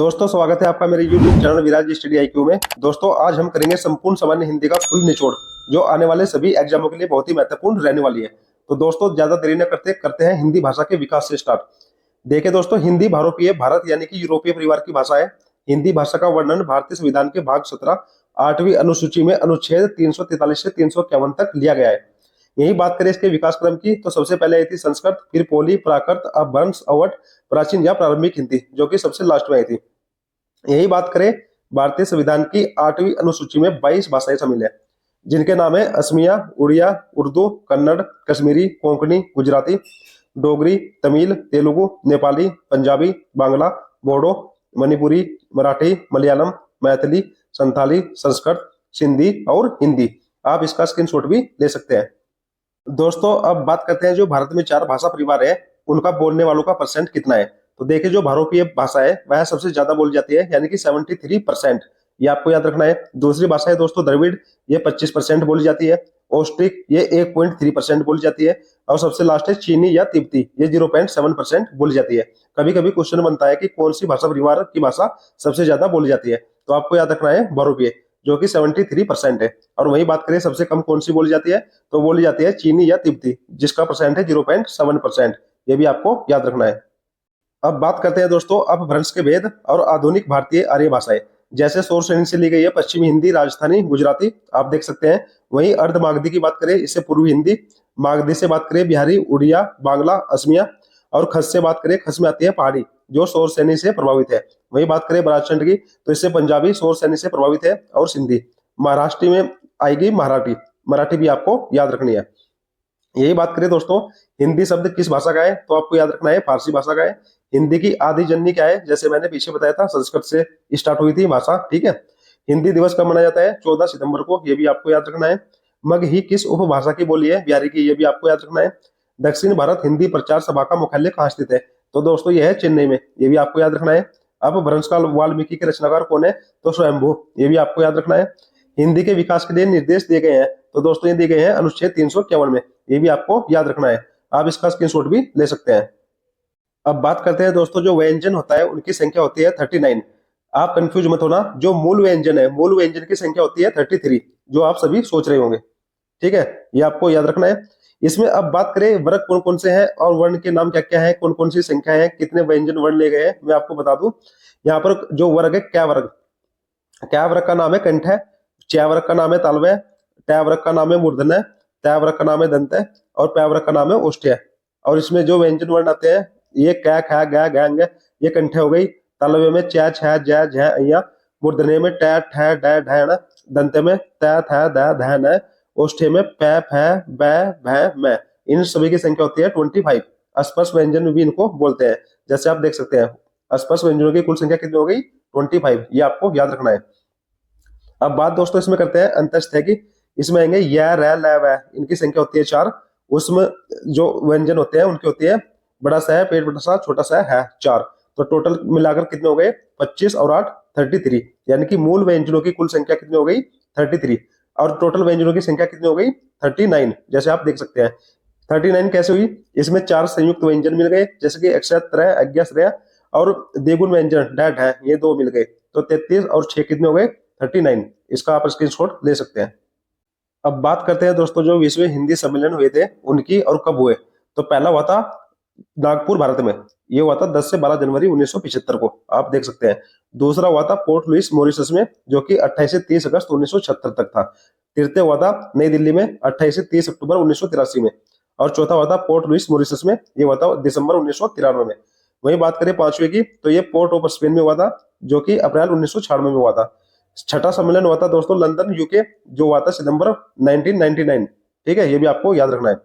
दोस्तों स्वागत है आपका मेरे YouTube चैनल विराज स्टडी IQ में। दोस्तों आज हम करेंगे संपूर्ण सामान्य हिंदी का फुल निचोड़, जो आने वाले सभी एग्जामों के लिए बहुत ही महत्वपूर्ण रहने वाली है। तो दोस्तों ज्यादा देरी न करते हैं हिंदी भाषा के विकास से स्टार्ट। देखिए दोस्तों, हिंदी भारतीय भारत यानी कि यूरोपीय परिवार की भाषा है। हिंदी भाषा का वर्णन भारतीय संविधान के भाग 17 8वीं अनुसूची में अनुच्छेद 343 से 351 तक लिया गया है। यही बात करें इसके विकास क्रम की, तो सबसे पहले आई थी संस्कृत, फिर पोली, प्राकृत, अपभ्रंश, अवध, प्राचीन या प्रारंभिक हिंदी, जो कि सबसे लास्ट में आई थी। यही बात करें भारतीय संविधान की 8वीं अनुसूची में 22 भाषाएं शामिल है, जिनके नाम है असमिया, उड़िया, उर्दू, कन्नड़, कश्मीरी, कोंकणी, गुजराती, डोगरी, तमिल, तेलुगु, नेपाली, पंजाबी, बांग्ला, बोडो, मणिपुरी, मराठी, मलयालम, मैथिली, संथाली, संस्कृत, सिंधी और हिंदी। आप इसका स्क्रीनशॉट भी ले सकते हैं। दोस्तों अब बात करते हैं जो भारत में 4 भाषा परिवार है, उनका बोलने वालों का परसेंट कितना है। तो देखिए जो भारतीय भाषा है वह सबसे ज्यादा बोली जाती है, यानी कि 73%। ये आपको याद रखना है। दूसरी भाषा है दोस्तों द्रविड़, ये 25% बोली जाती है। ऑस्ट्रिक ये 1.3% बोली जाती है। और सबसे लास्ट है चीनी या तिब्बती, ये 0.7% बोली जाती है। कभी कभी क्वेश्चन बनता है कि कौन सी भाषा परिवार की भाषा सबसे ज्यादा बोली जाती है, तो आपको याद रखना है भारतीय, जो कि 73% है। और वही बात करें सबसे कम कौन सी बोली जाती है, तो बोली जाती है चीनी या तिब्बती, जिसका परसेंट है 0.7%। ये भी आपको याद रखना है। अब बात करते हैं दोस्तों अपभ्रंश के भेद और आधुनिक भारतीय आर्य भाषाएं। जैसे सोर श्रेणी से ली गई है पश्चिमी हिंदी, राजस्थानी, गुजराती, आप देख सकते हैं। वहीं अर्धमागधी की बात करें, इससे पूर्वी हिंदी। मागधी से बात करें बिहारी, उड़िया, बांग्ला, असमिया। और खस से बात करें, खस में आती है पहाड़ी, जो सोर श्रेणी से प्रभावित है। वही बात करें बराचंड की, तो इससे पंजाबी सोर श्रेणी से प्रभावित है। और सिंधी महाराष्ट्र में आएगी मराठी, मराठी भी आपको याद रखनी है। यही बात करें दोस्तों हिंदी शब्द किस भाषा का है, तो आपको याद रखना है फारसी भाषा का है। हिंदी की आदि जननी क्या है, जैसे मैंने पीछे बताया था संस्कृत से स्टार्ट हुई थी भाषा, ठीक है। हिंदी दिवस कब मनाया जाता है, 14 सितंबर को, ये भी आपको याद रखना है। मग ही किस उपभाषा की बोली है, बिहारी की, ये भी आपको याद रखना है। दक्षिण भारत हिंदी प्रचार सभा का मुख्यालय कहाँ स्थित है, तो दोस्तों यह है चेन्नई में, ये भी आपको याद रखना है। अब भ्रंश काल वाल्मीकि के रचनाकार कौन है, तो स्वयंभू, ये भी आपको याद रखना है। हिंदी के विकास के लिए निर्देश दिए गए हैं, तो दोस्तों ये दिए गए हैं अनुच्छेद 351 में, ये भी आपको याद रखना है। आप इसका स्क्रीनशॉट भी ले सकते हैं। अब बात करते हैं दोस्तों जो व्यंजन होता है उनकी संख्या होती है 39। आप कंफ्यूज मत होना, जो मूल व्यंजन है, मूल व्यंजन की संख्या होती है 33, जो आप सभी सोच रहे होंगे, ठीक है। ये आपको याद रखना है। इसमें अब बात करें वर्ग कौन कौन से हैं और वर्ण के नाम क्या क्या है, कौन कौन सी संख्या है, कितने व्यंजन वर्ण ले गए हैं, मैं आपको बता दूं। यहाँ पर जो वर्ग है, क्या वर्ग, क्या वर्ग का नाम है कंठ है, च वर्ग का नाम है तालव है, ट वर्ग का नाम है मूर्धन है, त वर्ग का नाम है दंत है, और प वर्ग का नाम है ओष्ठ है। और इसमें जो व्यंजन वर्ण आते हैं, ये क ख ग घ, ये कंठ हो गई। तालवे में च छ ज झ अ, मूर्धने में ट ठ ड ढ ण, दंत में त थ द ध न, ओष्ठे में प फ ब भ म। इन सभी की संख्या होती है 25। स्पर्श व्यंजन भी इनको बोलते हैं। जैसे आप देख सकते हैं स्पर्श व्यंजनों की कुल संख्या कितनी हो गई, 25। ये आपको याद रखना है। अब बात दोस्तों इसमें करते हैं अंतस्थ है की, इसमें आएंगे य र ल व, इनकी संख्या होती है 4। उसमें जो व्यंजन होते हैं उनकी होती है बड़ा सा है, पेट बड़ा सा, छोटा सा है 4। तो टोटल मिलाकर कितने हो गए, 25 और 8 33, यानी कि मूल व्यंजनों की कुल संख्या कितनी हो गई 33, और टोटल व्यंजनों की संख्या कितनी हो गई 39। जैसे आप देख सकते हैं 39 कैसे हुई, इसमें 4 संयुक्त व्यंजन मिल गए, जैसे कि अक्षत्र अज्ञाश्रय और द्विगुण व्यंजन डैट है, ये 2 मिल गए। तो 33 और 6 कितने हो गए 39। इसका आप स्क्रीनशॉट ले सकते हैं। अब बात करते हैं दोस्तों जो विश्व हिंदी सम्मेलन हुए थे उनकी और कब हुए। तो पहला हुआ था नागपुर भारत में, ये हुआ था 10 से 12 जनवरी 1975 को, आप देख सकते हैं। दूसरा हुआ था पोर्ट लुइस मॉरिशस में, जो कि 28 से 30 अगस्त 1976 तक था। तृतीय हुआ था नई दिल्ली में 28 से 30 अक्टूबर 1983 में। और चौथा हुआ था पोर्ट लुइस मॉरिशस में, ये हुआ था दिसंबर 1993 में। वही बात करें पांचवे की, तो ये पोर्ट ऑफ स्पेन में हुआ था, जो कि अप्रैल 1996 में हुआ था। छठा सम्मेलन हुआ था दोस्तों लंदन यूके, जो हुआ था सितंबर 1999, ठीक है, ये भी आपको याद रखना है।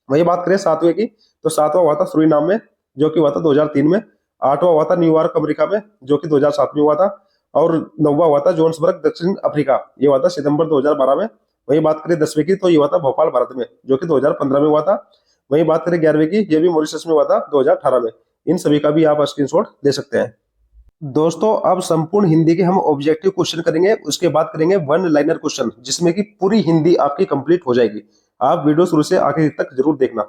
वही बात करें सातवें की, तो सातवां हुआ था सुरीनाम में, जो कि हुआ था 2003 में। आठवां हुआ था न्यूयॉर्क अमेरिका में, जो कि 2007 में हुआ था। और नौवां हुआ था जोहान्सबर्ग दक्षिण अफ्रीका, ये हुआ था सितंबर 2012 में। वही बात करें 10वें की, तो ये हुआ था भोपाल भारत में, जो कि 2015 में हुआ था। वही बात करें 11वें की, ये भी मॉरिशस में हुआ था 2018 में। इन सभी का भी आप स्क्रीनशॉट ले सकते हैं। दोस्तों अब संपूर्ण हिंदी के हम ऑब्जेक्टिव क्वेश्चन करेंगे, उसके बाद करेंगे वन लाइनर क्वेश्चन, जिसमें कि पूरी हिंदी आपकी कंप्लीट हो जाएगी। आप वीडियो शुरू से आखिर तक जरूर देखना।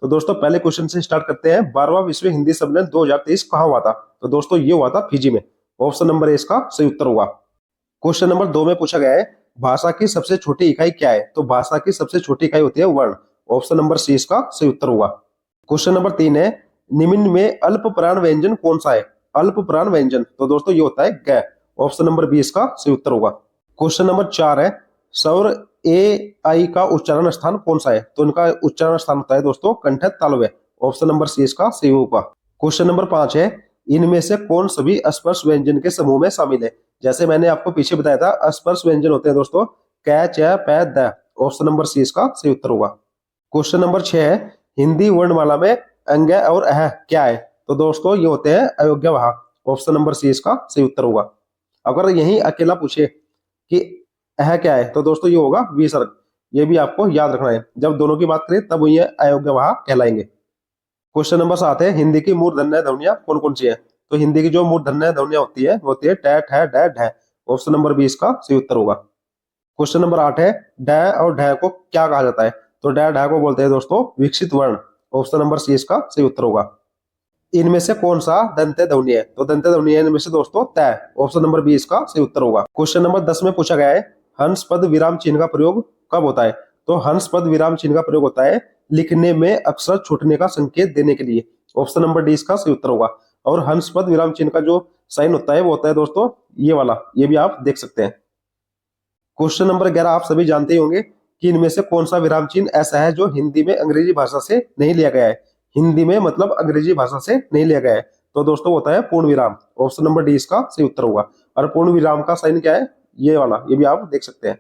तो दोस्तों पहले क्वेश्चन से स्टार्ट करते हैं। 12वां विश्व हिंदी सम्मेलन 2023 कहाँ हुआ था, तो दोस्तों ये हुआ था फिजी में। ऑप्शन नंबर ए इसका सही उत्तर होगा। क्वेश्चन नंबर 2 में पूछा गया है भाषा की सबसे छोटी इकाई क्या है? तो भाषा की सबसे छोटी इकाई होती है वर्ण। ऑप्शन नंबर सी इसका सही उत्तर होगा। क्वेश्चन नंबर 3 है निम्न में अल्प प्राण व्यंजन कौन सा है? अल्प प्राण व्यंजन, तो दोस्तों ये होता है ग। ऑप्शन नंबर बी इसका सही उत्तर होगा। क्वेश्चन नंबर 4 है स्वर ए आई का उच्चारण स्थान कौन सा है? तो इनका उच्चारण स्थान होता है दोस्तों कंठ तालव्य। ऑप्शन नंबर सी इसका सही होगा। क्वेश्चन नंबर 5 है इनमें से कौन सभी स्पर्श व्यंजन के समूह में शामिल है? जैसे मैंने आपको पीछे बताया था स्पर्श व्यंजन होते हैं दोस्तों क च प द। ऑप्शन नंबर सी इसका सही उत्तर होगा। क्वेश्चन नंबर 6 है हिंदी वर्णमाला में अंग और अह क्या है? तो दोस्तों ये होते हैं अयोग्यवाह। ऑप्शन नंबर सी इसका सही उत्तर होगा। अगर यही अकेला पूछे कि अह क्या है तो दोस्तों ये होगा विसर्ग। ये भी आपको याद रखना है, जब दोनों की बात करें तब ये अयोग्यवाह कहलाएंगे। क्वेश्चन नंबर 7 है हिंदी की मूर्धन्य ध्वनियां कौन कौन सी है? तो हिंदी की जो मूर्धन्य ध्वनियां होती है वो होती है ट ठ ड ढ। ऑप्शन नंबर बी इसका सही उत्तर होगा। क्वेश्चन नंबर 8 है ड और ढ को क्या कहा जाता है? तो ड ढ को बोलते हैं दोस्तों विकसित वर्ण। ऑप्शन नंबर सी इसका सही उत्तर होगा। इनमें से कौन सा दंत्य ध्वनि है? तो दंत्य ध्वनि है इनमें से दोस्तों त। ऑप्शन नंबर बी इसका सही उत्तर होगा। क्वेश्चन नंबर 10 में पूछा गया है हंस पद विराम चिन्ह का प्रयोग कब होता है? तो हंस पद विराम चिन्ह का प्रयोग होता है लिखने में अक्षर छूटने का संकेत देने के लिए। ऑप्शन नंबर डी इसका सही उत्तर होगा। और हंस पद विराम चिन्ह का जो साइन होता है वो होता है दोस्तों ये वाला, ये भी आप देख सकते हैं। क्वेश्चन नंबर 11 आप सभी जानते ही होंगे कि इनमें से कौन सा विराम चिन्ह ऐसा है जो हिंदी में अंग्रेजी भाषा से नहीं लिया गया है? हिंदी में मतलब अंग्रेजी भाषा से नहीं लिया गया है तो दोस्तों होता है पूर्ण विराम। ऑप्शन नंबर डी इसका सही उत्तर होगा। और पूर्ण विराम का साइन क्या है? ये वाला, ये भी आप देख सकते हैं।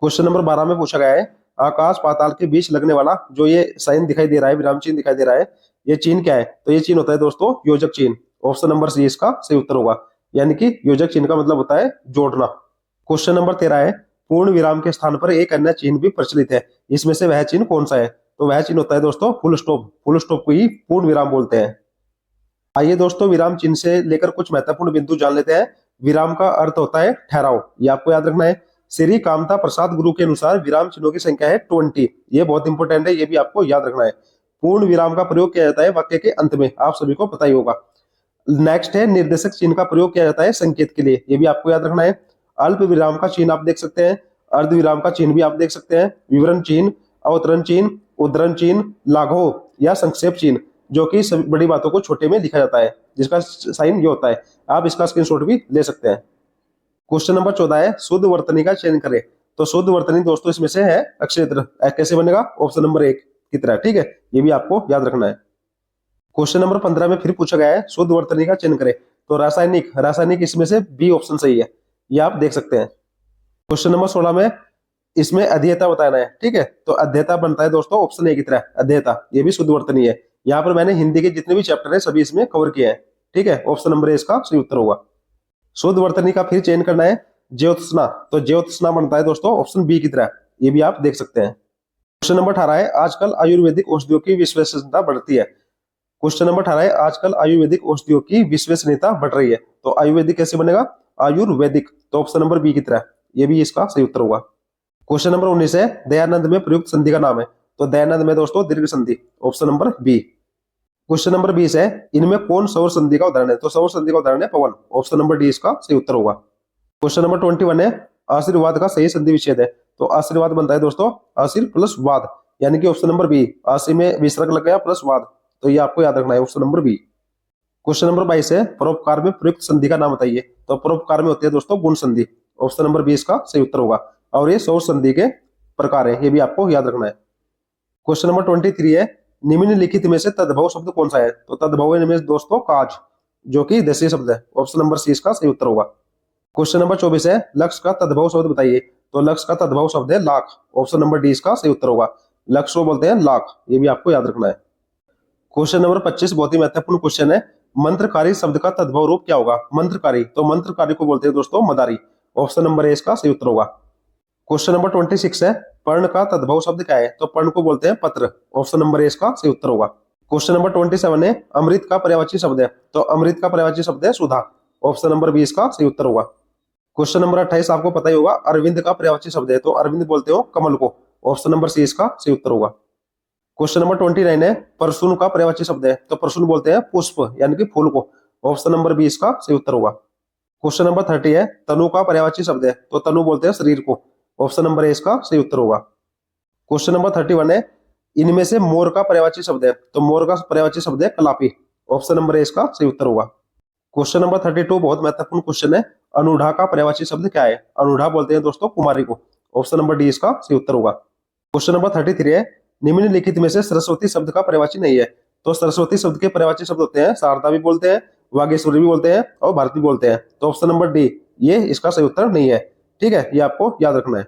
क्वेश्चन नंबर 12 में पूछा गया है आकाश पाताल के बीच लगने वाला जो ये साइन दिखाई दे रहा है, विराम चिन्ह दिखाई दे रहा है, ये चिन्ह क्या है? तो ये चिन्ह होता है दोस्तों योजक चिन्ह। ऑप्शन नंबर सी इसका सही उत्तर होगा। यानी कि योजक चिन्ह का मतलब होता है जोड़ना। क्वेश्चन नंबर 13 है पूर्ण विराम के स्थान पर एक अन्य चिन्ह भी प्रचलित है, इसमें से वह चिन्ह कौन सा है? तो वह चिन्ह होता है दोस्तों फुल स्टॉप। फुल स्टॉप को ही पूर्ण विराम बोलते हैं। आइए दोस्तों विराम चिन्ह से लेकर कुछ महत्वपूर्ण बिंदु जान लेते हैं। विराम का अर्थ होता है ठहराव, ये आपको याद रखना है। श्री कामता प्रसाद गुरु के अनुसार विराम चिन्हों की संख्या है 20। ये बहुत इंपॉर्टेंट है, ये भी आपको याद रखना है। पूर्ण विराम का प्रयोग किया जाता है वाक्य के अंत में, आप सभी को पता ही होगा। नेक्स्ट है निर्देशक चिन्ह का प्रयोग किया जाता है संकेत के लिए, ये भी आपको याद रखना है। अल्प विराम का चिन्ह आप देख सकते हैं, अर्ध विराम का चिन्ह भी आप देख सकते हैं, विवरण चिन्ह, अवतरण चिन्ह, उद्धरण चिन्ह, लाघव या संक्षेप चिन्ह, जो कि सभी बड़ी बातों को छोटे में लिखा जाता है, जिसका साइन ये होता है। आप इसका स्क्रीनशॉट भी ले सकते हैं। क्वेश्चन नंबर 14 है शुद्ध वर्तनी का चयन करें। तो शुद्ध वर्तनी दोस्तों इसमें से है अक्षेत्र, कैसे बनेगा? ऑप्शन नंबर 1 की तरह, ठीक है, ये भी आपको याद रखना है। क्वेश्चन नंबर 15 में फिर पूछा गया है शुद्ध वर्तनी का चयन करें। तो रासायनिक, रासायनिक इसमें से बी ऑप्शन सही है, ये आप देख सकते हैं। क्वेश्चन नंबर 16 में इसमें अध्येता बताना है, ठीक है, तो अध्येता बनता है दोस्तों ऑप्शन ए की तरह अध्येता, ये भी शुद्ध वर्तनी है। यहाँ पर मैंने हिंदी के जितने भी चैप्टर है सभी इसमें कवर किए हैं, ठीक है, ऑप्शन नंबर ए इसका सही उत्तर होगा। शुद्ध वर्तनी का फिर चयन करना है ज्योत्सना, तो ज्योत्सना बनता है दोस्तों ऑप्शन बी की तरह, ये भी आप देख सकते हैं। क्वेश्चन नंबर 18 है आजकल आयुर्वेदिक औषधियों की विश्वसनीयता बढ़ती है। क्वेश्चन नंबर 18 है आजकल आयुर्वेदिक औषधियों की विश्वसनीयता बढ़ रही है। तो आयुर्वेदिक कैसे बनेगा? आयुर्वेदिक, तो ऑप्शन नंबर बी की तरह, ये भी इसका सही उत्तर होगा। क्वेश्चन नंबर 19 है दयानंद में प्रयुक्त संधि का नाम है। तो दयानंद में दोस्तों दीर्घ संधि, option number B. Question number 20 है इनमें कौन सौर संधि का उदाहरण है? तो सौर संधि का उदाहरण है पवन, ऑप्शन नंबर डी इसका सही उत्तर होगा। क्वेश्चन नंबर 21 है आशीर्वाद का सही संधि विच्छेद है। तो आशीर्वाद बनता है दोस्तों आशीर प्लस वाद, यानी कि ऑप्शन नंबर बी, आशी में विसर्ग लग गया प्लस वाद, तो ये आपको याद रखना है option number B. Question number 22 है परोपकार में प्रयुक्त संधि का नाम बताइए। तो परोपकार में होती है दोस्तों गुण संधि, ऑप्शन नंबर बी इसका सही उत्तर होगा। और ये सौर संधि के प्रकार है, ये भी आपको याद रखना है। क्वेश्चन नंबर 23 है निम्नलिखित में से तद्भव शब्द कौन सा है? तो तद्भव में दोस्तों काज, जो कि देशीय शब्द है, ऑप्शन नंबर सी इसका सही उत्तर होगा। क्वेश्चन नंबर 24 है लक्ष्य का तद्भव शब्द बताइए। तो लक्ष्य का तद्भव शब्द है लाख, ऑप्शन नंबर डी इसका सही उत्तर होगा। लक्ष्य को बोलते हैं लाख, ये भी आपको याद रखना है। क्वेश्चन नंबर 25 बहुत ही महत्वपूर्ण क्वेश्चन है मंत्रकारी शब्द का तद्भव रूप क्या होगा? मंत्रकारी, तो मंत्रकारी को बोलते हैं दोस्तों मदारी, ऑप्शन नंबर ए इसका सही उत्तर होगा। क्वेश्चन नंबर 26 है पर्ण का तद्भव शब्द क्या है? तो पर्ण को बोलते हैं पत्र, ऑप्शन नंबर ए इसका सही उत्तर होगा। क्वेश्चन नंबर 27 है अमृत का पर्यायवाची शब्द है। तो अमृत का पर्यायवाची शब्द है सुधा, ऑप्शन नंबर बी इसका सही उत्तर होगा। क्वेश्चन नंबर 28 आपको पता ही होगा अरविंद का पर्यायवाची शब्द है। तो अरविंद बोलते हो कमल को, ऑप्शन नंबर सी इसका सही उत्तर होगा। क्वेश्चन नंबर 29 है परसुन का पर्यायवाची शब्द है। तो परसुन बोलते हैं पुष्प, यानी कि फूल को, ऑप्शन नंबर बी इसका सही उत्तर होगा। क्वेश्चन नंबर 30 है, तनु का पर्यायवाची शब्द है, तो तनु बोलते हैं शरीर को। ऑप्शन नंबर ए इसका सही उत्तर होगा। क्वेश्चन नंबर 31 है, इनमें से मोर का पर्यायवाची शब्द है, तो मोर का पर्यायवाची शब्द है कलापी। ऑप्शन नंबर ए इसका सही उत्तर होगा। क्वेश्चन नंबर 32 बहुत महत्वपूर्ण क्वेश्चन है, अनूढ़ा का पर्यायवाची शब्द क्या है? अनूढ़ा बोलते हैं दोस्तों कुमारी को। ऑप्शन नंबर डी इसका सही उत्तर होगा। क्वेश्चन नंबर 33 है, निम्नलिखित में से सरस्वती शब्द का पर्यायवाची नहीं है, तो सरस्वती शब्द के पर्यायवाची शब्द होते हैं शारदा भी बोलते हैं, वागेश्वरी भी बोलते हैं और भारती बोलते हैं, तो ऑप्शन नंबर डी ये इसका सही उत्तर नहीं है। ठीक है, ये आपको याद रखना है।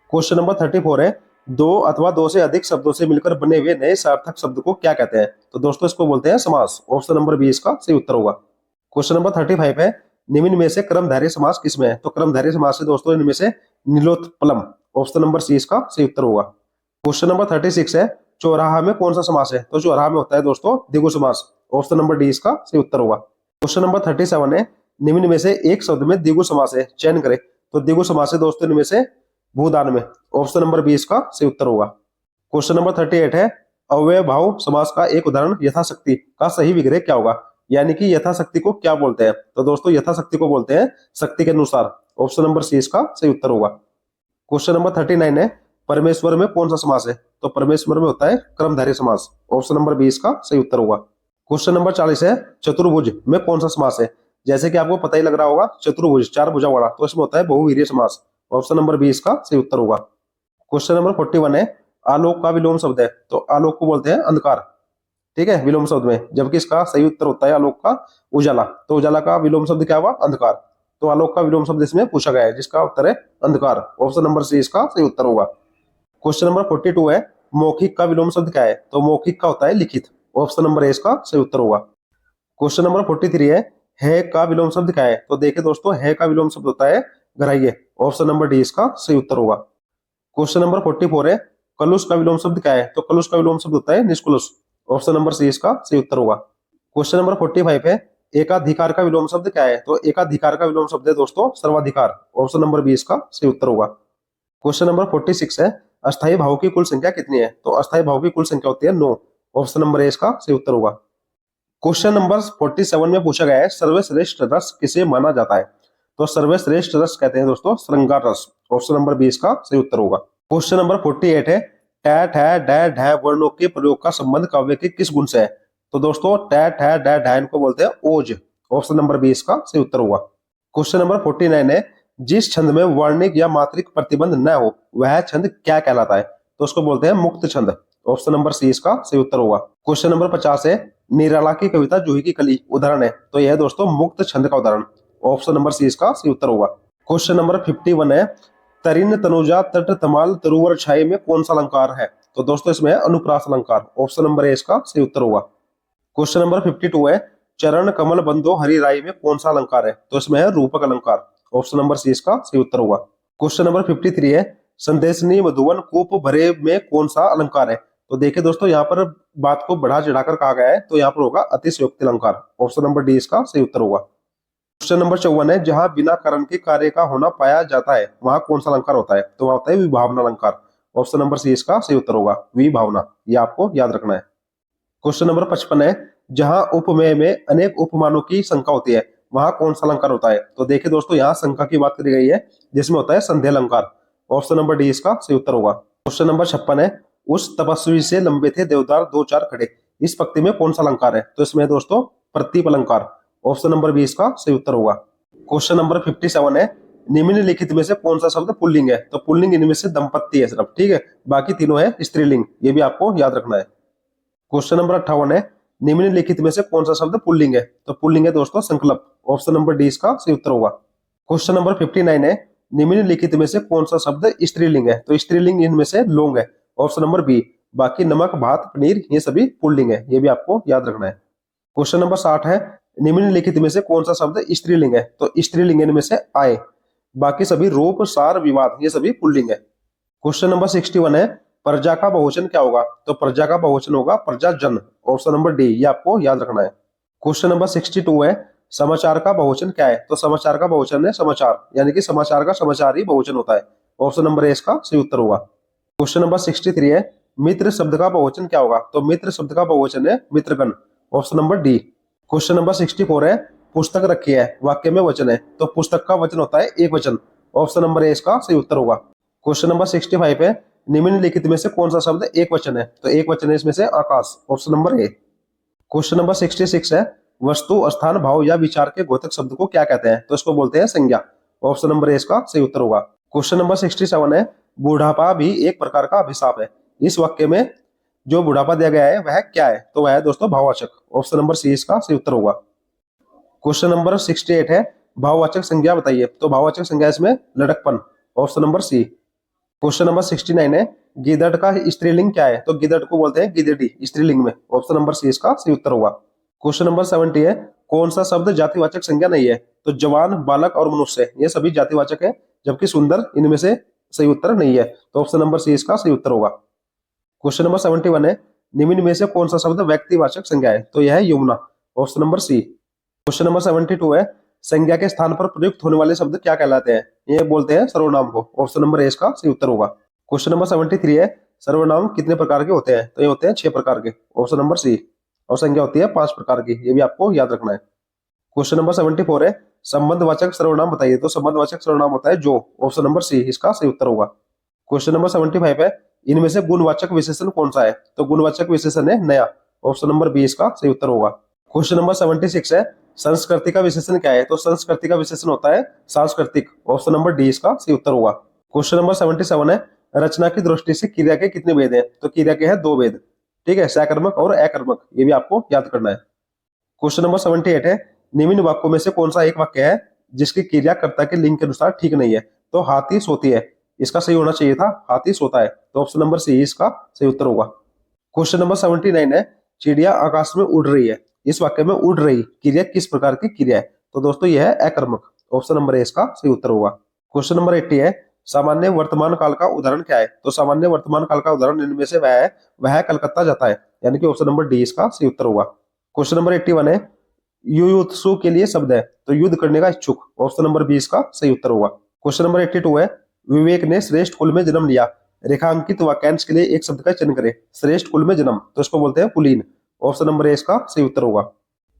क्वेश्चन नंबर 34 है, दो अथवा दो से अधिक शब्दों से मिलकर बने हुए नए सार्थक शब्द को क्या कहते हैं? तो दोस्तों इसको बोलते हैं समास। ऑप्शन नंबर बी इसका सही उत्तर होगा। क्वेश्चन नंबर 35 है, निम्न में से क्रमधारय समास किसमें है? तो क्रमधारय समास से दोस्तों इनमें से नीलोत्पलम। ऑप्शन नंबर सी इसका सही उत्तर होगा। क्वेश्चन नंबर 36 है, चौराहा में कौन सा समास है? तो चौराहा में होता है दोस्तों द्विगु समास। ऑप्शन नंबर डी इसका सही उत्तर होगा। क्वेश्चन नंबर 37 है, निम्न में से एक शब्द में द्विगु समास है, चयन करें। तो द्विगु समास है दोस्तों इनमें से भूदान में। ऑप्शन नंबर बी इसका सही उत्तर होगा। क्वेश्चन नंबर 38 है, अव्ययभाव समास का एक उदाहरण यथाशक्ति का सही विग्रह क्या होगा? यानी कि यथाशक्ति को क्या बोलते हैं? तो दोस्तों यथाशक्ति को बोलते हैं शक्ति के अनुसार। ऑप्शन नंबर सी इसका सही उत्तर होगा। क्वेश्चन नंबर 39 है, परमेश्वर में कौन सा समास है? तो परमेश्वर में होता है क्रमधारय समास। ऑप्शन नंबर बी इसका सही उत्तर होगा। क्वेश्चन नंबर 40 है, चतुर्भुज में कौन सा समास है? जैसे कि आपको पता ही लग रहा होगा, चतुर्भुज चार भुजा वाला, तो इसमें होता है बहुवीर्य समास। ऑप्शन नंबर बी इसका सही उत्तर होगा। क्वेश्चन नंबर 41 है, आलोक का विलोम शब्द है, तो आलोक को बोलते हैं अंधकार। ठीक है, विलोम शब्द में, जबकि इसका सही उत्तर होता है आलोक का उजाला। तो उजाला का विलोम शब्द क्या हुआ? अंधकार। तो आलोक का विलोम शब्द इसमें पूछा गया है, जिसका उत्तर है अंधकार। ऑप्शन नंबर सी इसका सही उत्तर होगा। क्वेश्चन नंबर 42 है, मौखिक का विलोम शब्द क्या है? तो मौखिक का होता है लिखित। ऑप्शन नंबर ए इसका सही उत्तर होगा। क्वेश्चन नंबर 43 है का विलोम शब्द क्या है? तो देखिए दोस्तों, है का विलोम शब्द होता है ग्राह्य। ऑप्शन नंबर डी इसका सही उत्तर होगा। क्वेश्चन नंबर 44 है, कलुष का विलोम शब्द क्या है? तो कलुष का विलोम शब्द होता है निष्कुलुष। ऑप्शन नंबर सी इसका सही उत्तर होगा। क्वेश्चन नंबर 45 है, एकाधिकार का विलोम शब्द क्या है? तो एकाधिकार का विलोम शब्द है दोस्तों सर्वाधिकार। ऑप्शन नंबर बी इसका सही उत्तर होगा। क्वेश्चन नंबर 46 है, अस्थायी भाव की कुल संख्या कितनी है? तो अस्थायी भाव की कुल संख्या होती है 9। ऑप्शन नंबर ए इसका सही उत्तर होगा। क्वेश्चन नंबर 47 में पूछा गया है, सर्वश्रेष्ठ रस किसे माना जाता है? तो सर्वश्रेष्ठ रस कहते हैं दोस्तों श्रृंगार रस। ऑप्शन नंबर बी इसका सही उत्तर होगा। क्वेश्चन नंबर 48 है, ट ठ ड ढ वर्णों के प्रयोग का संबंध काव्य के किस गुण से है? तो दोस्तों ट ठ ड ढ इनको बोलते हैं ओज। ऑप्शन नंबर बी इसका सही उत्तर होगा। क्वेश्चन नंबर 49 है, जिस छंद में वर्णिक या मात्रिक प्रतिबंध न हो वह छंद क्या कहलाता है? तो उसको बोलते हैं मुक्त छंद। ऑप्शन नंबर सी इसका सही उत्तर होगा। क्वेश्चन नंबर 50 है, निराला की कविता जूही की कली उदाहरण है, तो यह दोस्तों मुक्त छंद का उदाहरण। ऑप्शन नंबर सी इसका सही उत्तर होगा। क्वेश्चन नंबर 51 है, तरिन तनुजा तट तमाल तरुवर छाये में कौन सा अलंकार है? तो दोस्तों इसमें है अनुप्रास अलंकार। ऑप्शन नंबर ए इसका सही उत्तर होगा। क्वेश्चन नंबर 52 है, चरण कमल बंदो हरि राय में कौन सा अलंकार है? तो इसमें है रूपक अलंकार। ऑप्शन नंबर सी इसका सही उत्तर होगा। क्वेश्चन नंबर 53 है, संदेशनी मधुवन कूप भरे में कौन सा अलंकार है? तो देखिए दोस्तों, यहाँ पर बात को बढ़ा चढ़ाकर कहा गया है, तो यहाँ पर होगा अतिशयोक्ति अलंकार। ऑप्शन नंबर डी इसका सही उत्तर होगा। क्वेश्चन नंबर 54 है, जहां बिना कारण के कार्य का होना पाया जाता है वहां कौन सा अलंकार होता है? तो वहां होता है विभावना अलंकार। ऑप्शन नंबर सी इसका सही उत्तर होगा, विभावना। ये आपको याद रखना है। क्वेश्चन नंबर 55 है, जहां उपमेय में अनेक उपमानों की शंका होती है वहां कौन सा अलंकार होता है? तो देखिए दोस्तों, यहाँ शंका की बात करी गई है, जिसमें होता है संधि अलंकार। ऑप्शन नंबर डी इसका सही उत्तर होगा। क्वेश्चन नंबर 56 है, उस तपस्वी से लंबे थे देवदार दो चार खड़े, इस पंक्ति में कौन सा अलंकार है? तो इसमें दोस्तों प्रतीप अलंकार। ऑप्शन नंबर बी इसका सही उत्तर होगा। क्वेश्चन नंबर 57 है, निम्नलिखित में से कौन सा शब्द पुल्लिंग है? तो पुल्लिंग इनमें से दंपत्ति है सिर्फ। ठीक है, बाकी तीनों है स्त्रीलिंग, ये भी आपको याद रखना है। क्वेश्चन नंबर 58 है, निम्नलिखित में से कौन सा शब्द पुल्लिंग है? तो पुल्लिंग है दोस्तों संकल्प। ऑप्शन नंबर डी इसका सही उत्तर होगा। क्वेश्चन नंबर 59 है, निम्नलिखित में से कौन सा शब्द स्त्रीलिंग है? तो स्त्रीलिंग इनमें से लोंग है। Option number B. बाकी नमक भात पनीर ये सभी पुल्लिंग है, ये भी आपको याद रखना है। क्वेश्चन नंबर 60 है, निम्नलिखित में से कौन सा शब्द स्त्रीलिंग है? तो स्त्रीलिंग इनमें से आए। बाकी सभी रूप सार विवाद ये सभी पुल्लिंग है। क्वेश्चन नंबर 61 है, प्रजा का बहुवचन क्या होगा? तो प्रजा का बहुवचन होगा प्रजाजन। ऑप्शन नंबर डी, ये आपको याद रखना है। क्वेश्चन नंबर 62 है, समाचार का बहुवचन क्या है? तो समाचार का बहुवचन है समाचार, यानी कि समाचार का समाचार ही बहुवचन होता है। ऑप्शन नंबर ए इसका सही उत्तर होगा। क्वेश्चन नंबर 63 है, मित्र शब्द का बहुवचन क्या होगा? तो मित्र शब्द का बहुवचन है मित्रगण। Option number D. Question number 64 है, पुस्तक रखी है, वाक्य में वचन है, तो पुस्तक का वचन होता है एक वचन। ऑप्शन नंबर ए इसका सही उत्तर होगा। क्वेश्चन नंबर 65 है, निम्नलिखित में से कौन सा शब्द एक वचन है? तो एक वचन है इसमें से आकाश। Option number A. Question number 66 है, वस्तु, स्थान, भाव या विचार के द्योतक शब्द को क्या कहते हैं? तो इसको बोलते हैं संज्ञा। ऑप्शन नंबर ए इसका सही उत्तर होगा। क्वेश्चन नंबर 67 है, बुढ़ापा भी एक प्रकार का अभिशाप है। इस वाक्य में जो बुढ़ापा दिया गया है वह क्या है? तो वह है दोस्तों भाववाचक। ऑप्शन नंबर सी इसका सही उत्तर होगा। क्वेश्चन नंबर 68 है, भाववाचक संज्ञा बताइए। तो भाववाचक संज्ञा इसमें लड़कपन। Option number C. Question number 69 है, गिदड़ का स्त्रीलिंग क्या है? तो गिदड़ को बोलते हैं गिदड़ी स्त्रीलिंग में। ऑप्शन नंबर सी इसका सही उत्तर होगा। क्वेश्चन नंबर 70 है, कौन सा शब्द जातिवाचक संज्ञा नहीं है? तो जवान, बालक और मनुष्य ये सभी जातिवाचक है, जबकि सुंदर इनमें से सही उत्तर नहीं है। तो ऑप्शन नंबर सी इसका सही उत्तर होगा। क्वेश्चन नंबर 71 है, निम्न में से कौन सा शब्द व्यक्तिवाचक संज्ञा है? तो यह है Yamuna. Option number C. Question number 72 है, संज्ञा के स्थान पर प्रयुक्त होने वाले शब्द क्या कहलाते हैं? ये बोलते हैं सर्वनाम को। ऑप्शन नंबर ए इसका सही उत्तर होगा। क्वेश्चन नंबर 73 है, सर्वनाम कितने प्रकार के होते हैं? तो ये होते हैं 6 प्रकार के। Option number C. और संज्ञा होती है 5 प्रकार की, ये भी आपको याद रखना है। क्वेश्चन नंबर 74 है, संबंधवाचक सर्वनाम बताइए। तो संबंधवाचक सर्वनाम होता है जो। ऑप्शन नंबर सी इसका सही उत्तर होगा। क्वेश्चन नंबर 75 है, इनमें से गुणवाचक विशेषण कौन सा है? तो गुणवाचक विशेषण है नया। ऑप्शन नंबर बी इसका सही उत्तर होगा। क्वेश्चन नंबर 76 है, संस्कृति का विशेषण क्या है? तो संस्कृति का विशेषण होता है सांस्कृतिक। ऑप्शन नंबर डी इसका सही उत्तर होगा। क्वेश्चन नंबर 77 है, रचना की दृष्टि से क्रिया के कितने भेद हैं? तो क्रिया के हैं 2 भेद। ठीक है, सकर्मक और अकर्मक, ये भी आपको याद करना है। क्वेश्चन नंबर 78 है, निम्न वाक्यों में से कौन सा एक वाक्य है जिसकी क्रिया कर्ता के लिंग के अनुसार ठीक नहीं है? तो हाथी सोती है, इसका सही होना चाहिए था हाथी सोता है। तो ऑप्शन नंबर सी इसका सही उत्तर होगा। क्वेश्चन नंबर 79 है, चिड़िया आकाश में उड़ रही है। इस वाक्य में उड़ रही क्रिया किस प्रकार की क्रिया है? तो दोस्तों यह है अकर्मक। ऑप्शन नंबर ए इसका सही उत्तर होगा। क्वेश्चन नंबर 80 है, सामान्य वर्तमान काल का उदाहरण क्या है? तो सामान्य वर्तमान काल का उदाहरण इनमें से वह कलकत्ता जाता है, यानी कि ऑप्शन नंबर डी इसका सही उत्तर होगा। क्वेश्चन नंबर 81 है, युयुत्सु के लिए शब्द है। तो युद्ध करने का इच्छुक। ऑप्शन नंबर बी इसका सही उत्तर होगा। क्वेश्चन नंबर 82 है, विवेक ने श्रेष्ठ कुल में जन्म लिया। रेखांकित वाक्यांश के लिए एक शब्द का चयन करें। श्रेष्ठ कुल में जन्म, तो इसको बोलते हैं कुलीन। ऑप्शन नंबर ए इसका सही उत्तर होगा।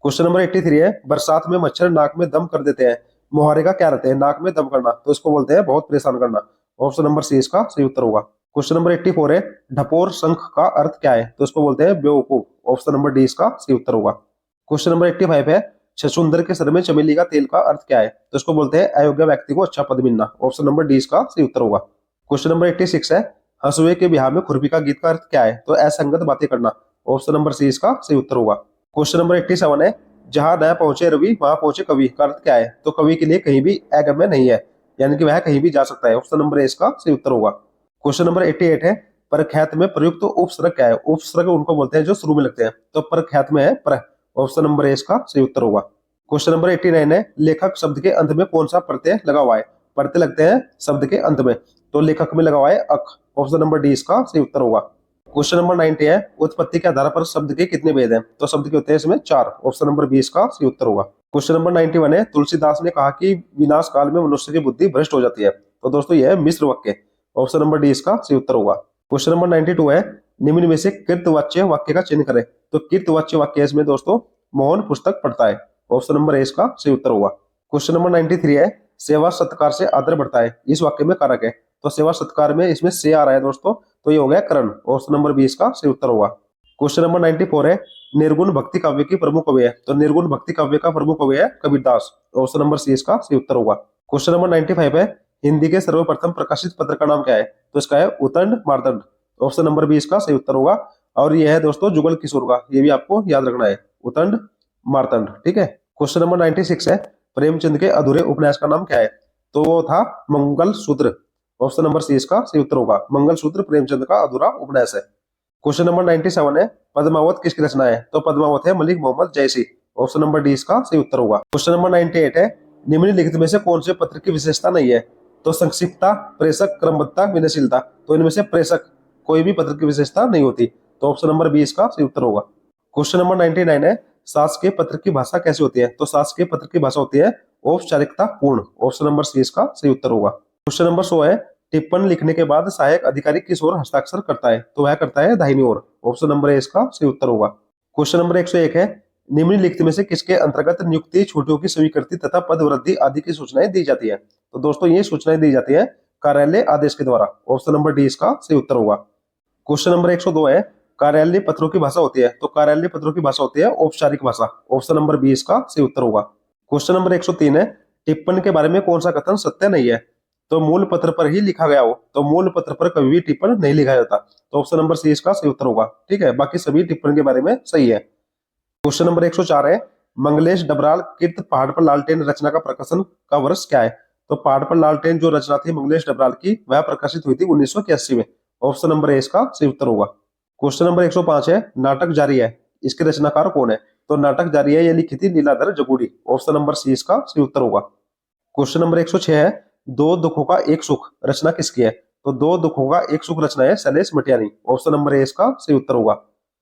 क्वेश्चन नंबर 83 है, बरसात में मच्छर नाक में दम कर देते हैं। मुहावरे का क्या रहते हैं? नाक में दम करना, तो इसको बोलते हैं बहुत परेशान करना। ऑप्शन नंबर सी इसका सही उत्तर होगा। क्वेश्चन नंबर 84 है, ढपोर शंख का अर्थ क्या है? तो इसको बोलते हैं बेवकूफ। ऑप्शन नंबर डी इसका सही उत्तर होगा। क्वेश्चन नंबर 85 है, छछूंदर के सर में चमेली का तेल का अर्थ क्या है? तो इसको बोलते हैं अयोग्य व्यक्ति को अच्छा पद मिलना। ऑप्शन नंबर डी इसका सही उत्तर होगा। क्वेश्चन नंबर 86 है, हंसुए के बिहार में खुरपी का गीत का अर्थ क्या है? तो असंगत बातें करना। ऑप्शन नंबर सी इसका सही उत्तर होगा। क्वेश्चन नंबर 87 है, जहां न पहुंचे रवि वहां पहुंचे कवि का अर्थ क्या है? तो कवि के लिए कहीं भी अगम्य नहीं है, यानी कि वह कहीं भी जा सकता है। ऑप्शन नंबर ए इसका सही उत्तर होगा। क्वेश्चन नंबर 88 है, परख्यात में प्रयुक्त उपसर्ग क्या है? उपसर्ग उनको बोलते हैं जो शुरू में लगते हैं, तो परख्यात में है पर। ऑप्शन नंबर ए इसका सही उत्तर होगा। क्वेश्चन नंबर 89 है, लेखक शब्द के अंत में कौन सा प्रत्यय लगा हुआ है? प्रत्यय लगते हैं शब्द के अंत में, तो लेखक में लगा हुआ है अक। ऑप्शन नंबर डी इसका सही उत्तर होगा। क्वेश्चन नंबर 90 है, उत्पत्ति के आधार पर शब्द के कितने भेद हैं? तो शब्द के होते हैं इसमें 4। ऑप्शन नंबर बी इसका सही उत्तर होगा। क्वेश्चन नंबर 91 है, तुलसीदास ने कहा कि विनाश काल में मनुष्य की बुद्धि भ्रष्ट हो जाती है। तो दोस्तों यह है मिश्र वाक्य। ऑप्शन नंबर डी इसका सही उत्तर होगा। क्वेश्चन नंबर 92 है, निम्न में से कृतवाच्य वाक्य का चयन करें। तो कृतवाच्य वाक्य इसमें दोस्तों मोहन पुस्तक पढ़ता है। ऑप्शन नंबर ए इसका सही उत्तर होगा। क्वेश्चन नंबर 93 है, सेवा सत्कार से आदर बढ़ता है। इस वाक्य में कारक है, तो सेवा सत्कार में इसमें से आ रहा है दोस्तों, तो ये हो गया करण। ऑप्शन नंबर बी इसका सही उत्तर होगा। क्वेश्चन नंबर 94 है, निर्गुण भक्ति काव्य की प्रमुख कवि है। तो निर्गुण भक्ति काव्य का प्रमुख कवि है कबीरदास। ऑप्शन नंबर सी इसका सही उत्तर होगा। क्वेश्चन नंबर 95 है, हिंदी के सर्वप्रथम प्रकाशित पत्र का नाम क्या है? तो इसका है उतंड मार्तंड। ऑप्शन नंबर बी इसका सही उत्तर होगा। और यह है दोस्तों जुगल किशोर का, ये भी आपको याद रखना है, उतंड मार्तंड। ठीक है। क्वेश्चन नंबर 96 है, प्रेमचंद के अधूरे उपन्यास का नाम क्या है? तो वो था मंगल सूत्र। ऑप्शन नंबर सी इसका सही उत्तर होगा। मंगल सूत्र प्रेमचंद का अधूरा उपन्यास है। क्वेश्चन नंबर 97 है, पद्मावत किसकी रचना है? तो पद्मावत है मलिक मोहम्मद जैसी। ऑप्शन नंबर डी इसका सही उत्तर होगा। क्वेश्चन नंबर 98 है, निम्नलिखित में से कौन से पत्र की विशेषता नहीं है? तो संक्षिप्तता, प्रेषक, क्रमबद्धता, विनयशीलता। तो इनमें से प्रेषक कोई भी पत्र की विशेषता नहीं होती, तो ऑप्शन नंबर बी इसका सही उत्तर होगा। क्वेश्चन नंबर 99 है, शासकीय पत्र की भाषा कैसी होती है? तो शासकीय पत्र की भाषा होती है औपचारिकता पूर्ण। ऑप्शन नंबर सी इसका सही उत्तर होगा। क्वेश्चन नंबर 100 है, टिप्पणी लिखने के बाद सहायक अधिकारी किस ओर हस्ताक्षर करता है? तो वह करता है दाहिनी ओर। ऑप्शन नंबर ए इसका सही उत्तर होगा। क्वेश्चन नंबर 101 है, निम्नलिखित में से किसके अंतर्गत नियुक्ति, छुट्टियों की स्वीकृति तथा पद वृद्धि आदि की सूचनाएं दी जाती है? तो दोस्तों ये सूचनाएं दी जाती है कार्यालय आदेश के द्वारा। ऑप्शन नंबर डी इसका सही उत्तर होगा। क्वेश्चन नंबर 102 है, कार्यालय पत्रों की भाषा होती है। तो कार्यालय पत्रों की भाषा होती है औपचारिक भाषा। ऑप्शन नंबर बी इसका सही उत्तर होगा। क्वेश्चन नंबर 103 है, टिप्पण के बारे में कौन सा कथन सत्य नहीं है? तो मूल पत्र पर ही लिखा गया हो। तो मूल पत्र पर कभी भी टिप्पण नहीं लिखा जाता। तो ऑप्शन नंबर सी इसका सही उत्तर होगा। ठीक है, बाकी सभी टिप्पण के बारे में सही है। क्वेश्चन नंबर 104 है, मंगलेश डबराल कृत पहाड़ पर लालटेन रचना का प्रकाशन का वर्ष क्या है? तो पहाड़ पर लालटेन जो रचना थी मंगलेश डबराल की, वह प्रकाशित हुई थी 1981 में। ऑप्शन नंबर ए इसका सही उत्तर होगा। क्वेश्चन नंबर 105 है, नाटक जारी है, इसके रचनाकार कौन है? तो नाटक जारी है ये लिखी थी Leeladhar Jagudi. Option number C इसका सही उत्तर होगा। क्वेश्चन नंबर 106 है, दो दुखों का एक सुख रचना किसकी है? तो दो दुखों का एक सुख रचना है शैलेश मटियानी। ऑप्शन नंबर ए इसका सही उत्तर होगा।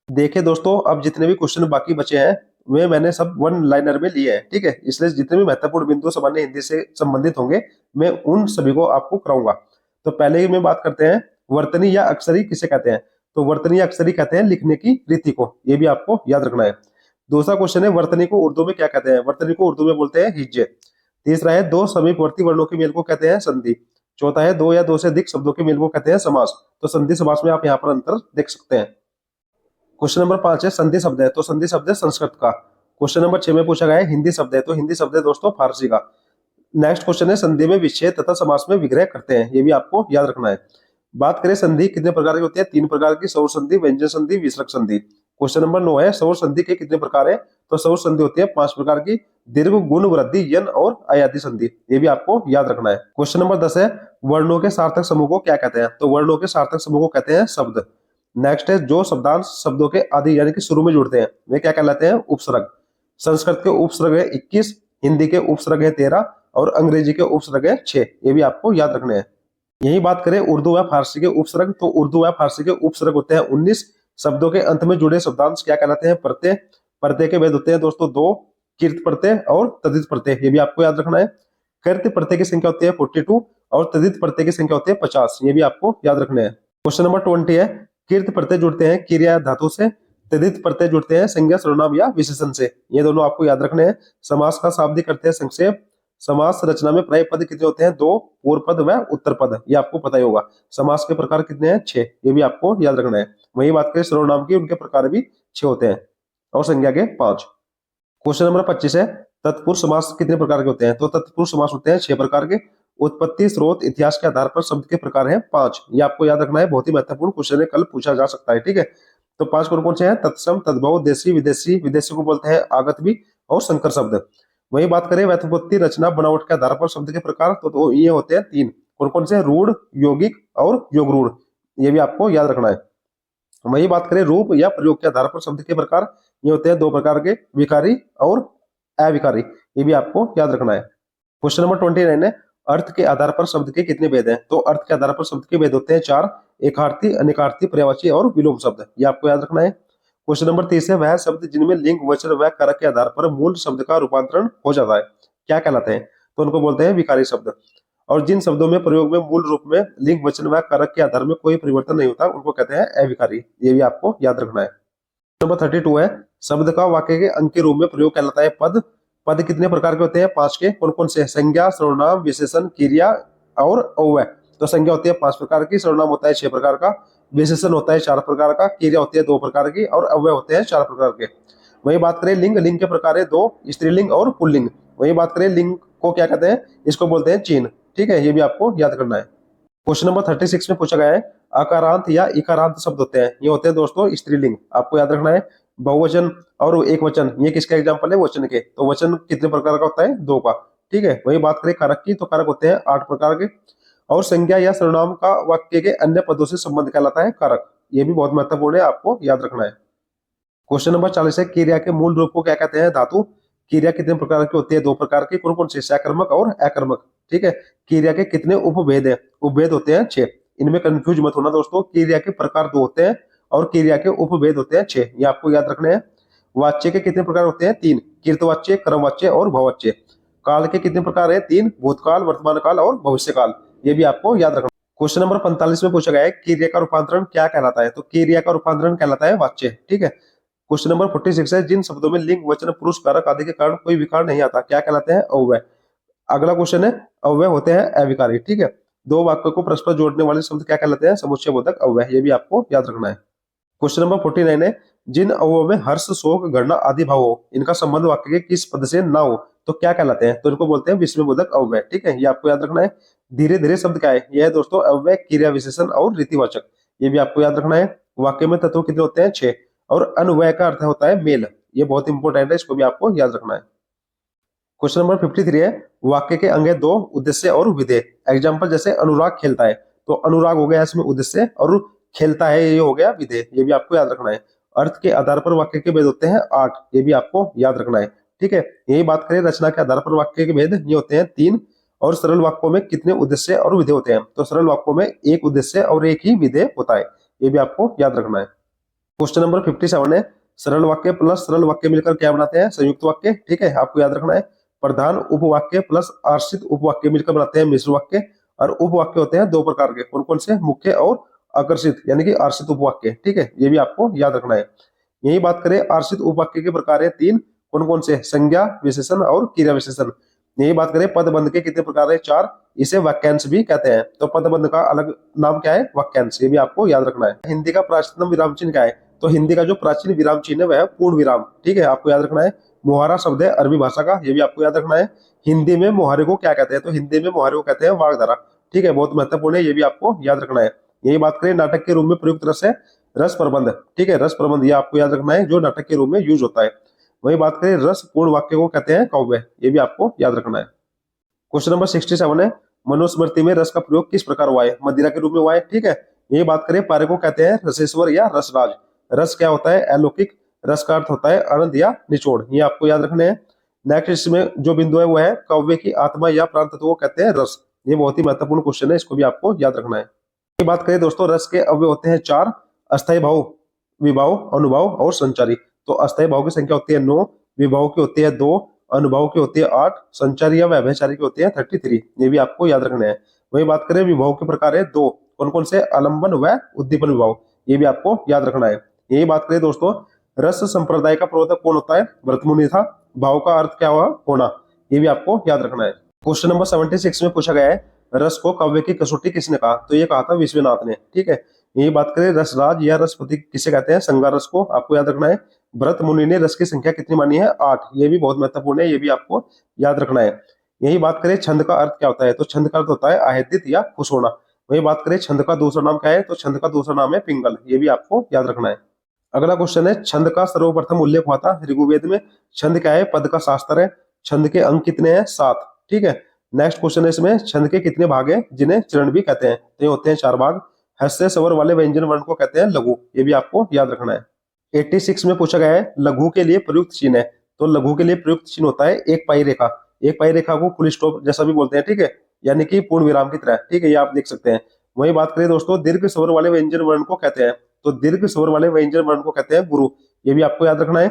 देखिए दोस्तों, अब जितने भी क्वेश्चन बाकी बचे हैं वे मैंने सब वन लाइनर में लिए हैं। ठीक है, इसलिए जितने भी महत्वपूर्ण बिंदु सामान्य हिंदी से संबंधित होंगे मैं उन सभी को आपको कराऊंगा। तो पहले ही में बात करते हैं, वर्तनी या अक्षरी किसे कहते हैं? तो वर्तनी या अक्षरी कहते हैं लिखने की रीति को। ये भी आपको याद रखना है। दूसरा क्वेश्चन है, वर्तनी को उर्दू में क्या कहते हैं? वर्तनी को उर्दू में बोलते हैं हिज्जे। तीसरा है, दो समीपवर्ती वर्णों के मेल को कहते हैं संधि। चौथा है, दो या दो से अधिक शब्दों के मेल को कहते हैं समास। तो संधि समास में आप यहाँ पर अंतर देख सकते हैं। क्वेश्चन नंबर 5 है, संधि शब्द है। तो संधि शब्द है संस्कृत का। क्वेश्चन नंबर 6 में पूछा गया है, हिंदी शब्द है। तो हिंदी शब्द है दोस्तों फारसी का। नेक्स्ट क्वेश्चन है, संधि में विच्छेद तथा समास में विग्रह करते हैं। ये भी आपको याद रखना है। बात करें संधि कितने प्रकार की होती है? 3 प्रकार की, सौर संधि, व्यंजन संधि, विसर्ग संधि। क्वेश्चन नंबर 9 है, सौर संधि के कितने प्रकार है? तो सौर संधि होती है 5 प्रकार की, दीर्घ, गुण, वृद्धि, यन और अयादी संधि। ये भी आपको याद रखना है। क्वेश्चन नंबर 10 है, वर्णों के सार्थक समूह को क्या कहते हैं? तो वर्णों के सार्थक समूह को कहते हैं शब्द। नेक्स्ट है, जो शब्दांश शब्दों के आदि यानी कि शुरू में जुड़ते हैं वे क्या कहलाते हैं? उपसर्ग। संस्कृत के उपसर्ग है 21, हिंदी के उपसर्ग है 13 और अंग्रेजी के उपसर्ग है 6। ये भी आपको याद रखने हैं। यही बात करें उर्दू व फारसी के उपसर्ग, तो उर्दू व फारसी के उपसर्ग होते हैं 19। शब्दों के अंत में जुड़े शब्दांश क्या कहलाते हैं? प्रत्यय। प्रत्यय के भेद होते हैं दोस्तों 2, कृत प्रत्यय और तद्धित प्रत्यय। ये भी आपको याद रखना है। कृत प्रत्यय की संख्या होती है 42 और तद्धित प्रत्यय की संख्या होती है 50। ये भी आपको याद रखने हैं। क्वेश्चन नंबर 20 है, कृत प्रत्यय जुड़ते हैं क्रिया या धातु से, तद्धित प्रत्यय जुड़ते हैं संज्ञा, सर्वनाम या विशेषण से। ये दोनों आपको याद रखने हैं। समास का शाब्दिक करते हैं संक्षेप। समास रचना में प्राय पद कितने होते हैं? 2, पूर्व पद व उत्तर पद। ये आपको पता ही होगा। समास के प्रकार कितने हैं? 6। ये भी आपको याद रखना है। वही बात करें सर्वनाम की, उनके प्रकार भी 6 होते हैं और संज्ञा के 5। क्वेश्चन नंबर 25 है, तत्पुरुष समास कितने प्रकार के होते हैं? तो तत्पुरुष समास होते हैं 6 प्रकार के। उत्पत्ति, स्रोत, इतिहास के आधार पर शब्द के प्रकार हैं 5। ये आपको याद रखना है। बहुत ही महत्वपूर्ण क्वेश्चन है, कल पूछा जा सकता है। ठीक है, तो 5 कौन से हैं? तत्सम, तद्भव, देशी, विदेशी, विदेशी को बोलते हैं आगत भी, और संकर शब्द। वही बात करें व्युत्पत्ति, रचना, बनावट के आधार पर शब्द के प्रकार, तो ये होते हैं 3। कौन से? रूढ़, यौगिक और योग रूढ़। ये भी आपको याद रखना है। वही बात करें रूप या प्रयोग के आधार पर शब्द के प्रकार, ये होते हैं 2 प्रकार के, विकारी और अविकारी। ये भी आपको याद रखना है। क्वेश्चन नंबर 29 है, अर्थ के आधार पर शब्द के कितने भेद हैं? तो अर्थ के आधार पर शब्द के भेद होते हैं 4, एकार्थी, अनेकार्थी, पर्यायवाची और विलोम शब्द। ये आपको याद रखना है। क्वेश्चन नंबर 30 है, वह शब्द जिनमें लिंग, वचन व कारक के आधार पर मूल शब्द का रूपांतरण हो जाता है क्या कहलाते हैं? तो उनको बोलते हैं विकारी शब्द। और जिन शब्दों में प्रयोग में मूल रूप में लिंग, वचन व कारक के आधार में कोई परिवर्तन नहीं होता उनको कहते हैं अविकारी। ये भी आपको याद रखना है। नंबर 32 है, शब्द का वाक्य के अंग के रूप में प्रयोग कहलाता है पद। पद कितने प्रकार के होते हैं? 5 के। कौन से? संज्ञा, सर्वनाम, विशेषण, क्रिया और अव्यय। तो संज्ञा होती है 5 प्रकार की, सर्वनाम होता है 6 प्रकार का, विशेषण होता है 4 प्रकार का, क्रिया होती है 2 प्रकार की और अव्यय होते हैं 4 प्रकार के। वही बात करें लिंग, लिंग के प्रकार है 2, स्त्रीलिंग और पुल्लिंग। वही बात करें लिंग को क्या कहते हैं? इसको बोलते हैं चिन्ह। ठीक है, ये भी आपको याद करना है। क्वेश्चन नंबर 36 में पूछा गया है, अकारांत या इकारांत शब्द होते हैं, ये होते हैं दोस्तों स्त्रीलिंग। आपको याद रखना है। बहुवचन और एक वचन, ये किसका एग्जांपल है? वचन के। तो वचन कितने प्रकार का होता है? 2 का। ठीक है, वही बात करें कारक की, तो कारक होते हैं 8 प्रकार के। और संज्ञा या सर्वनाम का वाक्य के अन्य पदों से संबंध कहलाता है कारक। ये भी बहुत महत्वपूर्ण है, आपको याद रखना है। क्वेश्चन नंबर 40 है, क्रिया के मूल रूप को क्या कहते हैं? धातु। क्रिया कितने प्रकार की होती है? 2 प्रकार की। कौन से? सकर्मक और अकर्मक। ठीक है, क्रिया के कितने उपभेद है? उपभेद होते हैं 6। इनमें कंफ्यूज मत होना दोस्तों, क्रिया के प्रकार 2 होते हैं और क्रिया के उपभेद होते हैं 6। ये आपको याद रखने हैं। वाच्य के कितने प्रकार होते हैं? 3, कीर्तवाच्य, क्रमवाच्य और भववाच्य। काल के कितने प्रकार है? 3, भूतकाल, वर्तमान काल और भविष्य काल। ये भी आपको याद रखना। क्वेश्चन नंबर 45 में पूछा गया है, क्रिया का रूपांतरण क्या कहलाता है? तो क्रिया का रूपांतरण कहलाता है वाच्य। ठीक है, क्वेश्चन नंबर 46 है, जिन शब्दों में लिंग, वचन, पुरुष, कारक आदि के कारण कोई विकार नहीं आता क्या कहलाते हैं? अव्यय। अगला क्वेश्चन है, अव्यय होते हैं अविकारी। ठीक है, दो वाक्यों को परस्पर जोड़ने वाले शब्द क्या कहलाते हैं? समुच्चय बोधक अव्यय। ये भी आपको याद रखना है। क्वेश्चन नंबर 49 है, जिन अवयवों में हर्ष, शोक, घृणा आदि भाव हो, इनका संबंध वाक्य के किस पद से ना हो तो क्या कहलाते हैं? तो इनको बोलते हैं विस्मयबोधक अव्यय। ठीक है, ये आपको याद रखना है। धीरे धीरे शब्द क्या है? यह है दोस्तों अव्यय, क्रिया विशेषण और रीतिवाचक। ये भी आपको याद रखना है। वाक्य में तत्व कितने होते हैं? 6। और अन्वय का अर्थ होता है मेल। ये बहुत इंपॉर्टेंट है, इसको भी आपको याद रखना है। क्वेश्चन नंबर 53 है, वाक्य के अंग दो, उद्देश्य और विधेय। एग्जाम्पल जैसे अनुराग खेलता है, तो अनुराग हो गया इसमें उद्देश्य, और खेलता है ये हो गया विधेय। ये भी आपको याद रखना है। अर्थ के आधार पर वाक्य के भेद होते हैं 8। ये भी आपको याद रखना है। ठीक है, यही बात करें रचना के आधार पर वाक्य के भेद, ये होते हैं 3। और सरल वाक्यों में कितने उद्देश्य और विधेय होते हैं? तो सरल वाक्यों में एक उद्देश्य और एक ही विधेय होता है। ये भी आपको याद रखना है। क्वेश्चन नंबर 57 है, सरल वाक्य प्लस सरल वाक्य मिलकर क्या बनाते हैं? संयुक्त वाक्य। ठीक है, आपको याद रखना है। प्रधान उपवाक्य प्लस आश्रित उपवाक्य मिलकर बनाते हैं मिश्र वाक्य। और उपवाक्य होते हैं दो प्रकार के, कौन कौन से? मुख्य और आकर्षित, यानी कि आश्रित उपवाक्य। ठीक है, ये भी आपको याद रखना है। यही बात करें आश्रित उपवाक्य के प्रकार है 3, कौन कौन से? संज्ञा विशेषण और क्रिया विशेषण। यही बात करें पदबंध के कितने प्रकार है? 4। इसे वाक्यांश भी कहते हैं। तो पदबंध का अलग नाम क्या है? वाक्यांश। ये भी आपको याद रखना है। हिंदी का प्राचीनतम विराम चिन्ह क्या है? तो हिंदी का जो प्राचीन विराम चिन्ह है वह पूर्ण विराम। ठीक है, आपको याद रखना है। मुहारा शब्द है अरबी भाषा का, ये भी आपको याद रखना है। हिंदी में मुहारे को क्या कहते हैं? तो हिंदी में मुहारे को कहते हैं वाग्धारा। ठीक है, बहुत महत्वपूर्ण है, ये भी आपको याद रखना है। यही बात करें नाटक के रूप में प्रयुक्त रस है रस प्रबंध। ठीक है, रस प्रबंध ये आपको याद रखना है, जो नाटक के रूप में यूज होता है। वही बात करें रस पूर्ण वाक्य को कहते हैं काव्य। ये भी आपको याद रखना है। क्वेश्चन नंबर 67 है, मनुस्मृति में रस का प्रयोग किस प्रकार हुआ है? मदिरा के रूप में हुआ है। ठीक है, ये बात करें पारे को कहते हैं रसेश्वर या रसराज। रस क्या होता है? अलौकिक। रस का अर्थ होता है आनंद या निचोड़। ये आपको याद रखने हैं। नेक्स्ट इसमें जो बिंदु है वो है काव्य की आत्मा या प्राण तत्व को कहते हैं रस। ये बहुत ही महत्वपूर्ण क्वेश्चन है, इसको भी आपको याद रखना है। ये बात करें दोस्तों रस के अवयव होते हैं 4, अस्थायी भाव, विभाव, अनुभाव और संचारी। तो अस्थायी भाव की संख्या होती है 9, विभाव की होती है 2, अनुभाव की होती है 8, संचारी या व्यभिचारी की होती है 33। ये भी आपको याद रखना है। वही बात करें विभाव के प्रकार है 2, कौन कौन से? आलंबन व उद्दीपन विभाव। ये भी आपको याद रखना है। यही बात करें दोस्तों रस संप्रदाय का प्रवर्तक कौन होता है? भरतमुनि था। भाव का अर्थ क्या हुआ? होना। ये भी आपको याद रखना है। क्वेश्चन नंबर 76 में पूछा गया है, रस को काव्य की कसौटी किसने कहा? तो ये कहा था विश्वनाथ ने। ठीक है, यही बात करें रसराज या रसपति किसे कहते हैं? संगा रस को। आपको याद रखना है। भरत मुनि ने रस की संख्या कितनी मानी है? 8। ये भी बहुत महत्वपूर्ण है, ये भी आपको याद रखना है। यही बात करें छंद का अर्थ क्या होता है? तो छंद का अर्थ होता है आह्लादित या खुश होना। वही बात करें छंद का दूसरा नाम क्या है? तो छंद का दूसरा नाम है पिंगल। ये भी आपको याद रखना है। अगला क्वेश्चन है, छंद का सर्वप्रथम उल्लेख हुआ था ऋग्वेद में। छंद क्या है? पद का शास्त्र है। छंद के अंक कितने हैं? 7। ठीक है, नेक्स्ट क्वेश्चन है इसमें, छंद के कितने भाग हैं जिन्हें चरण भी कहते हैं? तो ये होते हैं 4 भाग। हस्य स्वर वाले व्यंजन वर्ण को कहते हैं लघु। ये भी आपको याद रखना है। 86 में पूछा गया है, लघु के लिए प्रयुक्त चिन्ह है। तो लघु के लिए प्रयुक्त चिन्ह होता है एक पाई रेखा। एक पाई रेखा को फुल स्टॉप जैसा भी बोलते हैं। ठीक है, यानी कि पूर्ण विराम की तरह। ठीक है, ये आप देख सकते हैं। वही बात करें दोस्तों दीर्घ स्वर वाले व्यंजन वर्ण को कहते हैं। तो दीर्घ स्वर वाले व्यंजन वर्ण को कहते हैं गुरु। ये भी आपको याद रखना है।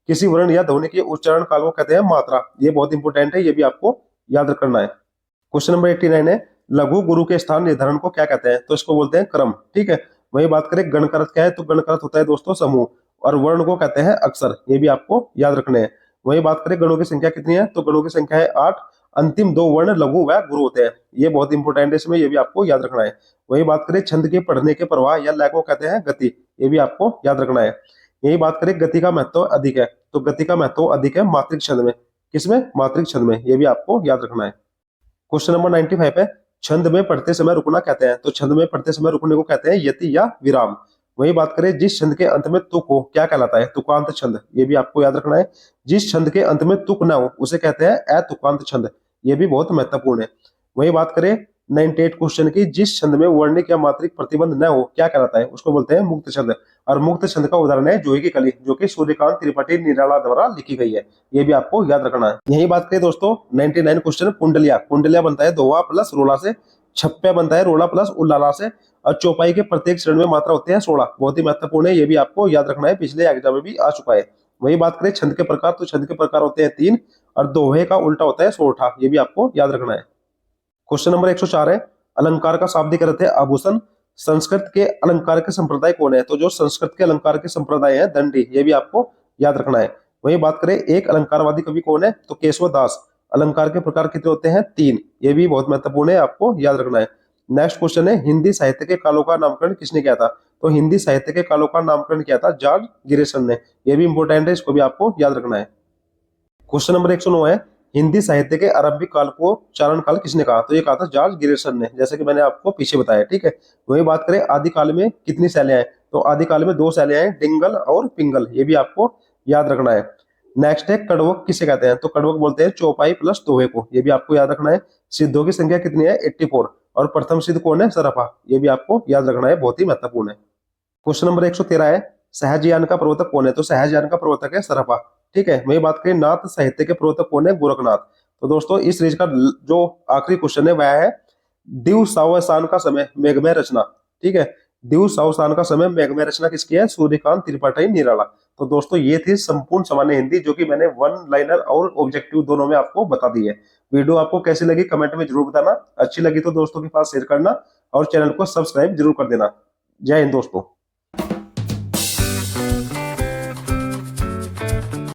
किसी वर्ण या ध्वनि के उच्चारण काल को कहते हैं मात्रा। ये बहुत इंपॉर्टेंट है, ये भी आपको याद रखना है। क्वेश्चन नंबर 89 है, लघु गुरु के स्थान निर्धारण को क्या कहते हैं? तो इसको बोलते हैं क्रम। ठीक है, वही बात करें गण का अर्थ क्या है? तो गण का अर्थ होता है दोस्तों समूह, और वर्ण को कहते हैं अक्षर। ये भी आपको याद रखने हैं। वही बात करें गणों की संख्या कितनी है? तो गणों की संख्या है 8। अंतिम 2 वर्ण लघु व गुरु होते हैं। ये बहुत इंपॉर्टेंट है इसमें, ये भी आपको याद रखना है। वही बात करें छंद के पढ़ने के प्रवाह या लय को कहते हैं गति। ये भी आपको याद रखना है। यही बात करें गति का महत्व अधिक है। तो गति का महत्व अधिक है मात्रिक छंद में। किसमें? मात्रिक छंद में। ये भी आपको याद रखना है। क्वेश्चन नंबर 95 है, छंद में पढ़ते समय रुकना कहते हैं? तो छंद में पढ़ते समय रुकने को कहते हैं यति या विराम। वही बात करें जिस छंद के अंत में तुक हो क्या कहलाता है? तुकांत छंद। ये भी आपको याद रखना है। जिस छंद के अंत में तुक न हो उसे कहते हैं अतुकांत छंद। ये भी बहुत महत्वपूर्ण है। वही बात करें 98 क्वेश्चन की, जिस छंद में वर्णिक या मात्रिक प्रतिबंध न हो क्या कहलाता है? उसको बोलते हैं मुक्त छंद। और मुक्त छंद का उदाहरण है जोई की कली, जो कि सूर्यकांत त्रिपाठी निराला द्वारा लिखी गई है। ये भी आपको याद रखना है। यही बात करें दोस्तों 99 क्वेश्चन, कुंडलिया। कुंडलिया बनता है दोहा प्लस रोला से, छप्पा बनता है रोला प्लस उल्लाला से, और चौपाई के प्रत्येक चरण में मात्रा होते हैं 16। बहुत ही महत्वपूर्ण है, ये भी आपको याद रखना है, पिछले एग्जाम में भी आ चुका है। वही बात करें छंद के प्रकार, तो छंद के प्रकार होते हैं 3, और दोहे का उल्टा होता है सोरठा। ये भी आपको याद रखना है। क्वेश्चन नंबर 104 है, अलंकार का शाब्दिक अर्थ है आभूषण। संस्कृत के अलंकार के संप्रदाय कौन है? तो जो संस्कृत के अलंकार के संप्रदाय है दंडी, ये भी आपको याद रखना है। वही बात करें एक अलंकारवादी कवि कौन है? तो केशव दास। अलंकार के प्रकार कितने होते हैं? 3। ये भी बहुत महत्वपूर्ण है, आपको याद रखना है। नेक्स्ट क्वेश्चन है हिंदी साहित्य के कालों का नामकरण किसने किया था? तो हिंदी साहित्य के कालों का नामकरण किया था जॉर्ज गिरिसन ने। यह भी इंपॉर्टेंट है, इसको भी आपको याद रखना है। क्वेश्चन नंबर 109 है हिंदी साहित्य के आरंभिक काल को चारण काल किसने कहा? तो ये कहा था जॉर्ज गिरिसन ने, जैसे कि मैंने आपको पीछे बताया, ठीक है। वही बात करें आदिकाल में कितनी शैलियां हैं? तो आदिकाल में 2 शैलियां हैं, डिंगल और पिंगल। ये भी आपको याद रखना है। नेक्स्ट है कड़वक किसे कहते हैं? तो कड़वक बोलते हैं चौपाई प्लस दोहे को। ये भी आपको याद रखना है। सिद्धों की संख्या कितनी है? 84। और प्रथम सिद्ध कौन है? सरफा। ये भी आपको याद रखना है, बहुत ही महत्वपूर्ण है। क्वेश्चन नंबर 113 है सहजयान का प्रवर्तक कौन है? तो सहजयान का प्रवर्तक है सरफा, ठीक है। वही बात करें नाथ साहित्य के प्रवर्तक कौन है? गोरखनाथ। तो दोस्तों इस सीरीज का जो आखिरी क्वेश्चन है वह है दिव सावसान का समय मेघमय रचना, ठीक है। दिव सावसान का समय मेघमय रचना किसकी है? सूर्यकांत त्रिपाठी निराला। तो दोस्तों ये थी संपूर्ण सामान्य हिंदी, जो कि मैंने वन लाइनर और ऑब्जेक्टिव दोनों में आपको बता दी है। वीडियो आपको कैसी लगी कमेंट में जरूर बताना। अच्छी लगी तो दोस्तों के पास शेयर करना और चैनल को सब्सक्राइब जरूर कर देना। जय हिंद दोस्तों।